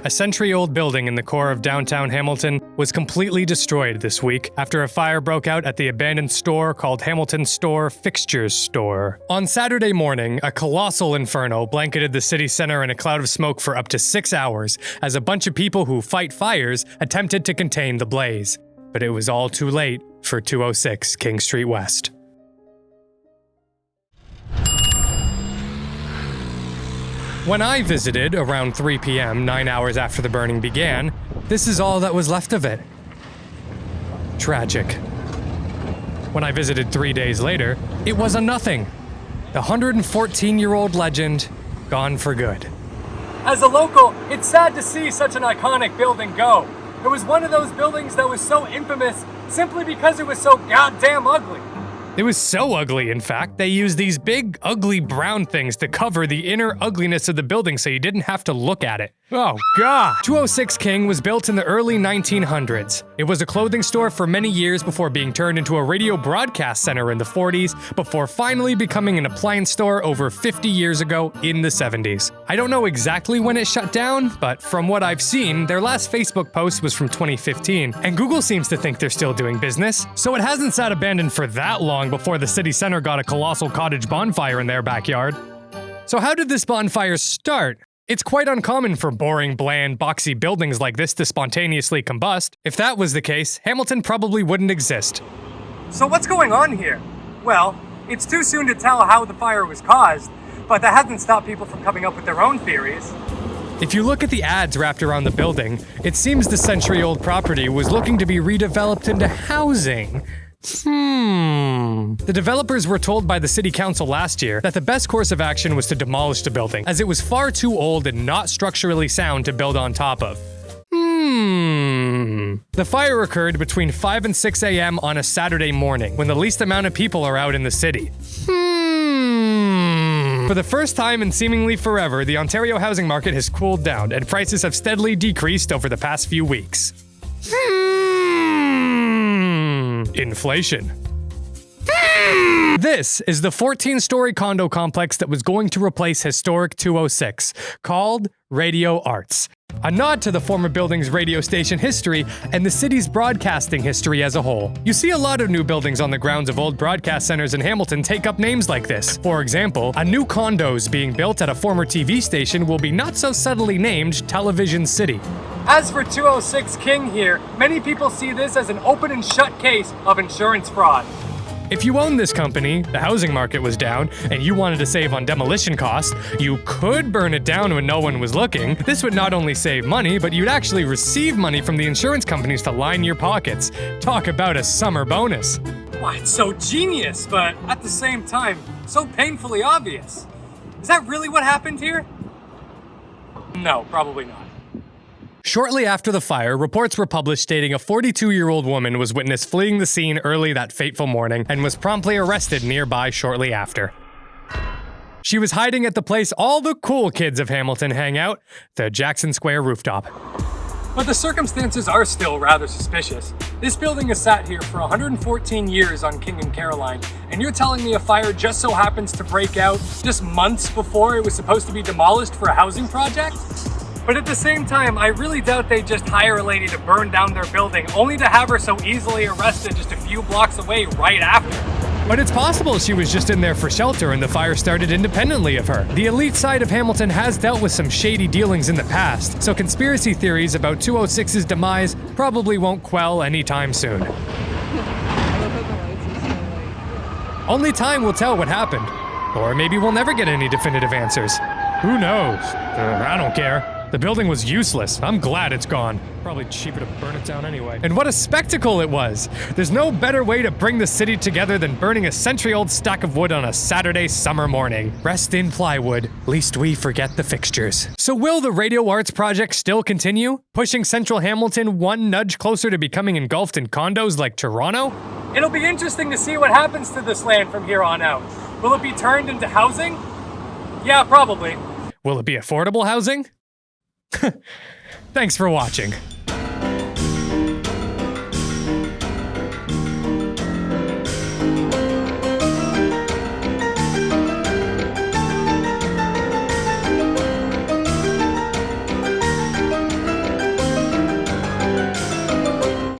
A century-old building in the core of downtown Hamilton was completely destroyed this week after a fire broke out at the abandoned store called Hamilton Store Fixtures Store. On Saturday morning, a colossal inferno blanketed the city center in a cloud of smoke for up to 6 hours as a bunch of people who fight fires attempted to contain the blaze. But it was all too late for 206 King Street West. When I visited around 3 p.m., 9 hours after the burning began, this is all that was left of it. Tragic. When I visited 3 days later, it was a nothing. The 114-year-old legend, gone for good. As a local, it's sad to see such an iconic building go. It was one of those buildings that was so infamous simply because it was so goddamn ugly. It was so ugly, in fact, they used these big, ugly brown things to cover the inner ugliness of the building so you didn't have to look at it. Oh, God! 206 King was built in the early 1900s. It was a clothing store for many years before being turned into a radio broadcast center in the 40s, before finally becoming an appliance store over 50 years ago in the 70s. I don't know exactly when it shut down, but from what I've seen, their last Facebook post was from 2015, and Google seems to think they're still doing business, so it hasn't sat abandoned for that long before the city center got a colossal cottage bonfire in their backyard. So how did this bonfire start? It's quite uncommon for boring, bland, boxy buildings like this to spontaneously combust. If that was the case, Hamilton probably wouldn't exist. So what's going on here? Well, it's too soon to tell how the fire was caused, but that hasn't stopped people from coming up with their own theories. If you look at the ads wrapped around the building, it seems the century-old property was looking to be redeveloped into housing. The developers were told by the city council last year that the best course of action was to demolish the building, as it was far too old and not structurally sound to build on top of. The fire occurred between 5 and 6 a.m. on a Saturday morning, when the least amount of people are out in the city. For the first time in seemingly forever, the Ontario housing market has cooled down, and prices have steadily decreased over the past few weeks. Inflation. This is the 14-story condo complex that was going to replace historic 206, called Radio Arts. A nod to the former building's radio station history and the city's broadcasting history as a whole. You see a lot of new buildings on the grounds of old broadcast centers in Hamilton take up names like this. For example, a new condos being built at a former TV station will be not so subtly named Television City. As for 206 King here, many people see this as an open and shut case of insurance fraud. If you owned this company, the housing market was down, and you wanted to save on demolition costs, you could burn it down when no one was looking. This would not only save money, but you'd actually receive money from the insurance companies to line your pockets. Talk about a summer bonus. Why, it's so genius, but at the same time, so painfully obvious. Is that really what happened here? No, probably not. Shortly after the fire, reports were published stating a 42-year-old woman was witnessed fleeing the scene early that fateful morning and was promptly arrested nearby shortly after. She was hiding at the place all the cool kids of Hamilton hang out, the Jackson Square rooftop. But the circumstances are still rather suspicious. This building has sat here for 114 years on King and Caroline, and you're telling me a fire just so happens to break out just months before it was supposed to be demolished for a housing project? But at the same time, I really doubt they just hire a lady to burn down their building, only to have her so easily arrested just a few blocks away right after. But it's possible she was just in there for shelter and the fire started independently of her. The elite side of Hamilton has dealt with some shady dealings in the past, so conspiracy theories about 206's demise probably won't quell anytime soon. Only time will tell what happened. Or maybe we'll never get any definitive answers. Who knows? I don't care. The building was useless. I'm glad it's gone. Probably cheaper to burn it down anyway. And what a spectacle it was! There's no better way to bring the city together than burning a century-old stack of wood on a Saturday summer morning. Rest in plywood, lest we forget the fixtures. So will the Radio Arts project still continue, pushing central Hamilton one nudge closer to becoming engulfed in condos like Toronto? It'll be interesting to see what happens to this land from here on out. Will it be turned into housing? Yeah, probably. Will it be affordable housing? Thanks for watching.